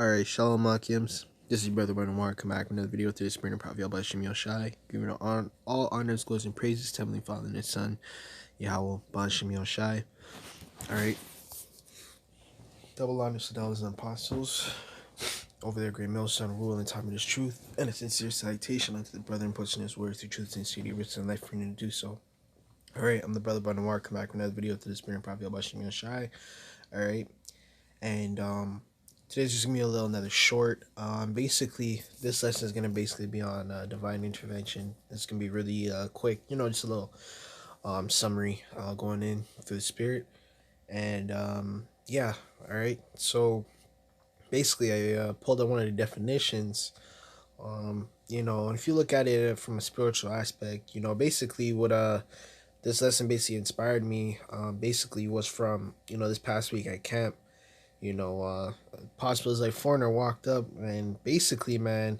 Alright, Shalom Akims. This is your brother Brandon Warren. Come back with another video to the Spirit and Prophet Yahawashi. Giving all honors, glories, and praises to Heavenly Father and His Son, Yahawah, Yahawashi. Alright. Double honors to the elders and apostles. Over their great millstone rule in time of His truth. And a sincere salutation unto the brethren pushing His word through truth and sincerity, rich in life for you to do so. Alright, I'm the brother Brandon Warren. Come back with another video to the Spirit and Prophet Yahawashi. Alright. And, today's just gonna be another short. Basically, this lesson is gonna basically be on divine intervention. It's gonna be really quick, just a little summary going in through the spirit. And yeah, all right. So basically, I pulled up one of the definitions. And if you look at it from a spiritual aspect, basically what this lesson basically inspired me. Basically was from this past week at camp. Possible as like foreigner walked up and basically, man,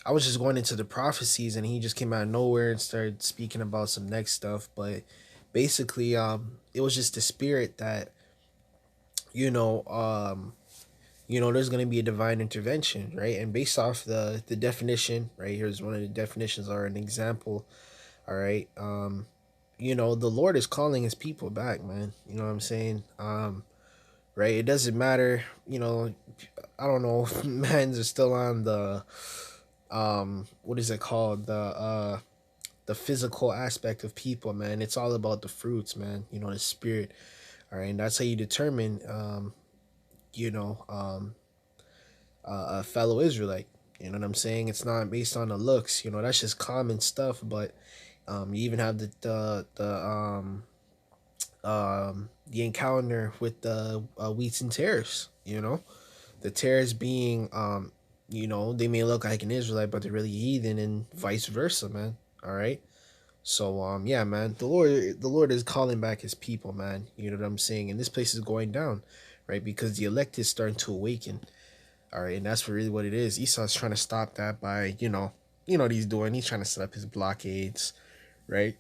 I was just going into the prophecies and he just came out of nowhere and started speaking about some next stuff. But basically, it was just the spirit that, there's gonna be a divine intervention, right? And based off the definition, right, here's one of the definitions or an example, all right. The Lord is calling his people back, man. You know what I'm saying? Right? It doesn't matter, I don't know if mans are still on the what is it called? The physical aspect of people, man. It's all about the fruits, man. The spirit. All right, and that's how you determine a fellow Israelite. You know what I'm saying? It's not based on the looks, that's just common stuff, but you even have the encounter with the wheats and tares. The tares being they may look like an Israelite, but they're really heathen, and vice versa, man. All right. So yeah, man, the Lord is calling back his people, man. You know what I'm saying? And this place is going down, right? Because the elect is starting to awaken. All right, and that's really what it is. Esau's trying to stop that by what he's doing. He's trying to set up his blockades, right?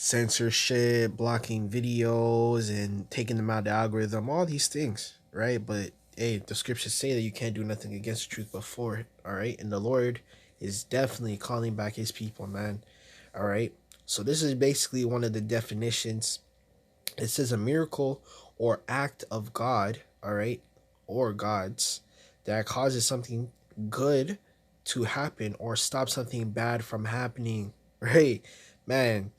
Censorship, blocking videos, and taking them out of the algorithm, all these things, right? But hey, the scriptures say that you can't do nothing against the truth but for it, all right? And the Lord is definitely calling back his people, man, all right? So this is basically one of the definitions. It says a miracle or act of God, all right, or gods that causes something good to happen or stop something bad from happening, right? Man,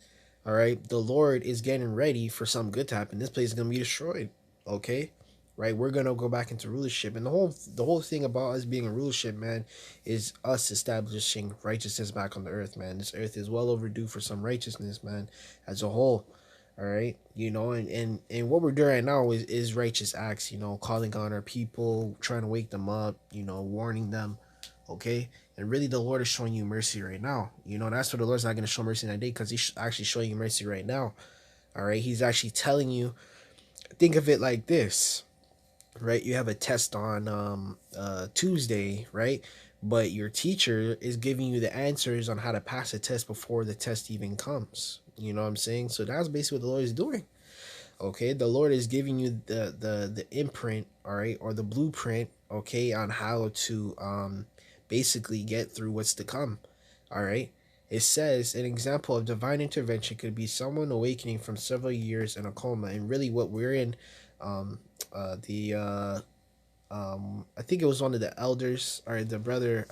all right, the Lord is getting ready for something good to happen. This place is gonna be destroyed. Okay, right? We're gonna go back into rulership, and the whole thing about us being in rulership, man, is us establishing righteousness back on the earth, man. This earth is well overdue for some righteousness, man, as a whole. All right, and what we're doing right now is righteous acts. Calling on our people, trying to wake them up. Warning them. Okay, and really, the Lord is showing you mercy right now. That's what the Lord's not going to show mercy in that day, because he's actually showing you mercy right now. All right, he's actually telling you. Think of it like this, right? You have a test on Tuesday, right? But your teacher is giving you the answers on how to pass the test before the test even comes. You know what I'm saying? So that's basically what the Lord is doing. Okay, the Lord is giving you the imprint, all right, or the blueprint, okay, on how to basically get through what's to come. All right. It says an example of divine intervention could be someone awakening from several years in a coma, and really what we're in, the I think it was one of the elders or the brother.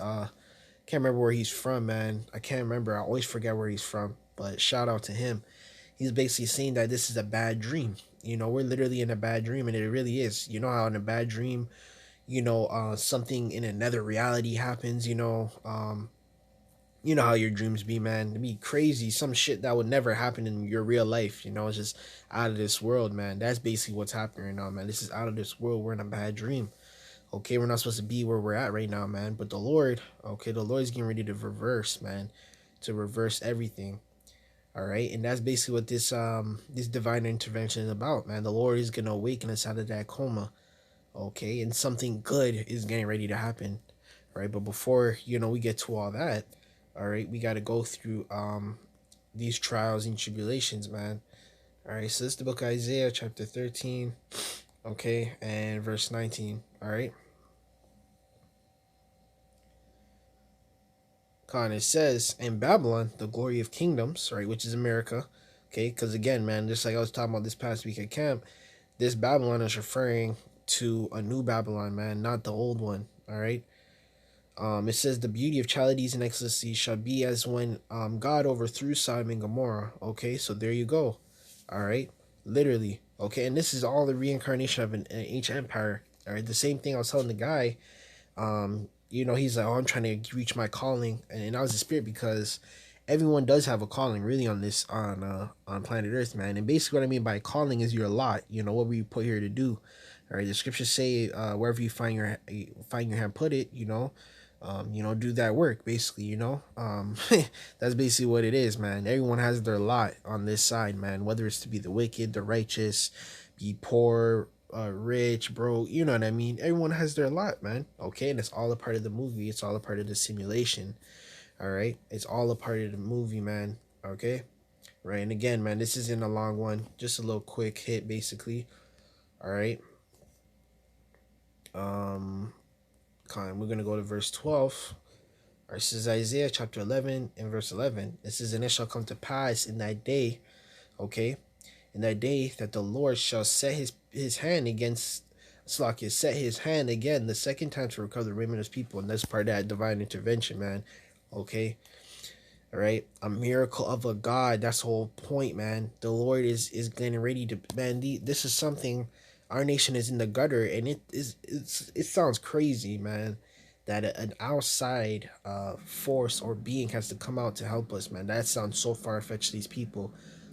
Can't remember where he's from, man. I can't remember. I always forget where he's from. But shout out to him. He's basically saying that this is a bad dream. We're literally in a bad dream, and it really is. How in a bad dream, something in another reality happens. You know how your dreams be, man. It'd be crazy. Some shit that would never happen in your real life. It's just out of this world, man. That's basically what's happening right now, man. This is out of this world. We're in a bad dream. Okay, we're not supposed to be where we're at right now, man. But the Lord, okay, the Lord's getting ready to reverse, man. To reverse everything. All right. And that's basically what this divine intervention is about, man. The Lord is gonna awaken us out of that coma. Okay, and something good is getting ready to happen. Right. But before, we get to all that, all right, we gotta go through these trials and tribulations, man. All right, so this is the book of Isaiah, chapter 13. Okay, and verse 19. All right. Con, it says, in Babylon, the glory of kingdoms, right, which is America. Okay, because again, man, just like I was talking about this past week at camp, this Babylon is referring to a new Babylon, man, not the old one. All right. It says the beauty of Chaldees and excellency shall be as when God overthrew Sodom and Gomorrah. Okay, so there you go. All right, literally. Okay, and this is all the reincarnation of an ancient empire. All right, the same thing I was telling the guy. He's like, oh, I'm trying to reach my calling, and I was the spirit because everyone does have a calling, really, on this on planet Earth, man. And basically, what I mean by calling is your lot. You know what we put here to do. All right, the scriptures say, wherever you find your hand, put it. Do that work. Basically, that's basically what it is, man. Everyone has their lot on this side, man. Whether it's to be the wicked, the righteous, be poor, rich, broke, you know what I mean? Everyone has their lot, man. Okay, and it's all a part of the movie. It's all a part of the simulation. All right, it's all a part of the movie, man. Okay, right. And again, man, this isn't a long one. Just a little quick hit, basically. All right. Um, we're gonna go to verse 12. All right, this is Isaiah chapter 11 and verse 11. This is, and it shall come to pass in that day, okay, in that day that the Lord shall set his hand against Slakia, set his hand again the second time to recover the remnant of his people. And that's part of that divine intervention, man. Okay. All right. A miracle of a God. That's the whole point, man. The Lord is getting ready to, man, this is something. Our nation is in the gutter, and it sounds crazy, man, that an outside force or being has to come out to help us, man. That sounds so far fetched, these people.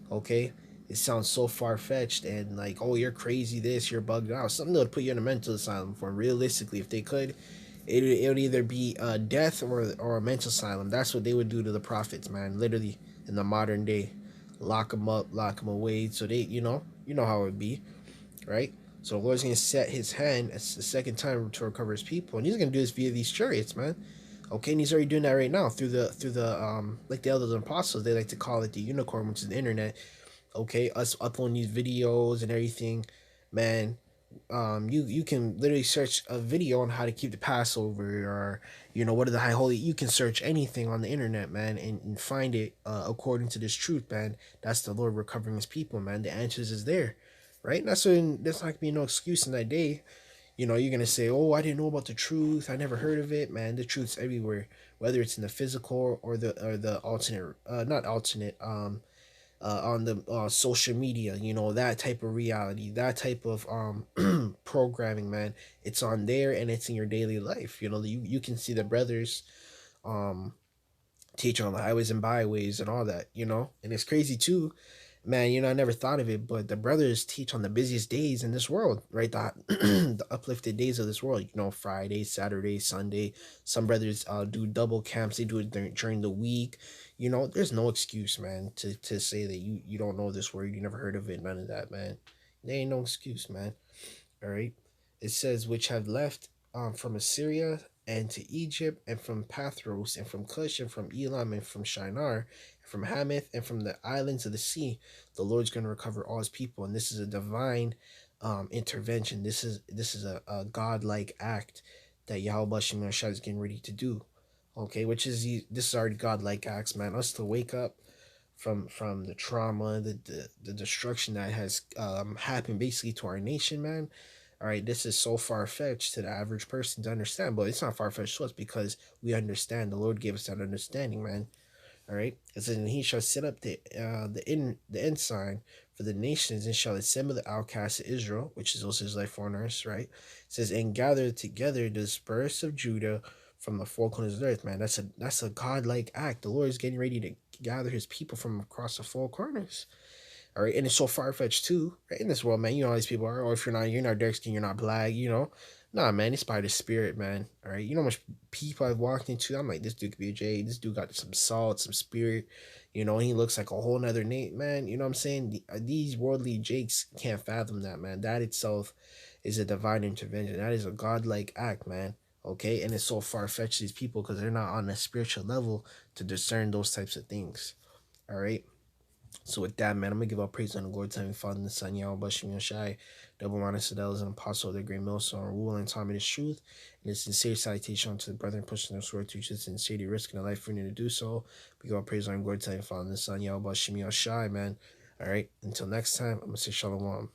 Okay, it sounds so far fetched, and like, oh, you're crazy, this, you're bugged out. Something that would put you in a mental asylum for. Realistically, if they could, it would either be death or a mental asylum. That's what they would do to the prophets, man. Literally, in the modern day, lock them up, lock them away. So they, you know how it would be, right? So the Lord's gonna set his hand a second time to recover his people, and he's gonna do this via these chariots, man. Okay, and he's already doing that right now through the like the elders and apostles. They like to call it the unicorn, which is the internet. Okay, us uploading these videos and everything, man. You can literally search a video on how to keep the Passover, or what are the high holy. You can search anything on the internet, man, and find it according to this truth, man. That's the Lord recovering his people, man. The answers is there, right? And that's when there's not gonna be no excuse in that day. You're gonna say, oh, I didn't know about the truth, I never heard of it, man. The truth's everywhere, whether it's in the physical or the alternate, not alternate, on the social media, that type of reality, that type of programming, man. It's on there, and it's in your daily life. You can see the brothers um teach on the highways and byways and all that, and it's crazy too, man. I never thought of it, but the brothers teach on the busiest days in this world, right? The the uplifted days of this world, Friday, Saturday, Sunday. Some brothers do double camps. They do it during the week. There's no excuse, man, to say that you don't know this word, you never heard of it, none of that, man. There ain't no excuse, man. All right. It says, which have left from Assyria and to Egypt, and from Pathros, and from Cush, and from Elam, and from Shinar, and from Hamath, and from the islands of the sea. The Lord's going to recover all his people. And this is a divine intervention. This is a godlike act that Yahawashi is getting ready to do. Okay, this is already godlike acts, man. Us to wake up from the trauma, the destruction that has happened basically to our nation, man. All right, this is so far fetched to the average person to understand, but it's not far fetched to us because we understand. The Lord gave us that understanding, man. All right, it says, and he shall set up the ensign for the nations, and shall assemble the outcasts of Israel, which is also his life foreigners, right? It says, and gather together the dispersed of Judah from the four corners of the earth, man. That's a godlike act. The Lord is getting ready to gather his people from across the four corners. All right, and it's so far fetched too, right? In this world, man, how these people are. Or if you're not dark skin, you're not black, Nah, man, it's by the spirit, man. All right, how much people I've walked into. I'm like, this dude could be a J. This dude got some salt, some spirit. He looks like a whole nother Nate, man. You know what I'm saying? These worldly jakes can't fathom that, man. That itself is a divine intervention. That is a godlike act, man. Okay, and it's so far fetched, these people, because they're not on a spiritual level to discern those types of things. All right. So with that, man, I'm gonna give all praise and glory to Heavenly Father and the Son, Yahawashi, Shai, double honor to those an apostle of the great millstone, rule and time in his truth, and a sincere salutation to the brethren pushing their sword to just sincerity, risking their life for you to do so. We give all praise and glory to Heavenly Father and the Son, Yahawashi, Shai, man. All right, until next time, I'm gonna say shalom.